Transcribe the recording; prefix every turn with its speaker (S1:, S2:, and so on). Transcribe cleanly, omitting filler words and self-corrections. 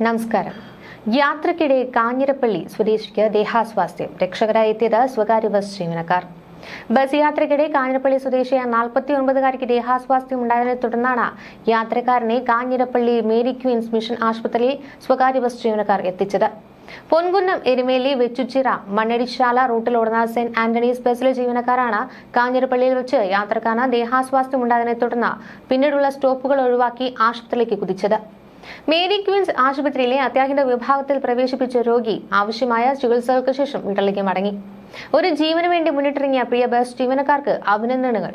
S1: നമസ്കാരം. യാത്രക്കിടെ കാഞ്ഞിരപ്പള്ളി സ്വദേശിക്ക് ദേഹാസ്വാസ്ഥ്യം. രക്ഷകരായി എത്തിയത് സ്വകാര്യ ബസ് ജീവനക്കാർ. ബസ് യാത്രക്കിടെ കാഞ്ഞിരപ്പള്ളി സ്വദേശിയായ 49കാരിക്ക് ദേഹാസ്വാസ്ഥ്യം ഉണ്ടായതിനെ തുടർന്നാണ് യാത്രക്കാരനെ കാഞ്ഞിരപ്പള്ളി മേരി ക്വീൻസ് മിഷൻ ആശുപത്രിയിൽ സ്വകാര്യ ബസ് ജീവനക്കാർ എത്തിച്ചത്. പൊൻകുന്നം എരുമേലി വെച്ചുച്ചിറ മണ്ണടിശാല റൂട്ടിലോടുന്ന സെന്റ് ആന്റണീസ് ബസ്സിലെ ജീവനക്കാരാണ് കാഞ്ഞിരപ്പള്ളിയിൽ വെച്ച് യാത്രക്കാരന് ദേഹാസ്വാസ്ഥ്യം ഉണ്ടായതിനെ തുടർന്ന് പിന്നീടുള്ള സ്റ്റോപ്പുകൾ ഒഴിവാക്കി ആശുപത്രിയിലേക്ക് കുതിച്ചത്. മേരി ക്വീൻസ് ആശുപത്രിയിലെ അത്യാഹിത വിഭാഗത്തിൽ പ്രവേശിപ്പിച്ച രോഗി ആവശ്യമായ ചികിത്സകൾക്ക് ശേഷം വീട്ടിലേക്ക് മടങ്ങി. ഒരു ജീവന് വേണ്ടി മുന്നിട്ടിറങ്ങിയ പ്രിയ ബസ് ജീവനക്കാർക്ക് അഭിനന്ദനങ്ങൾ.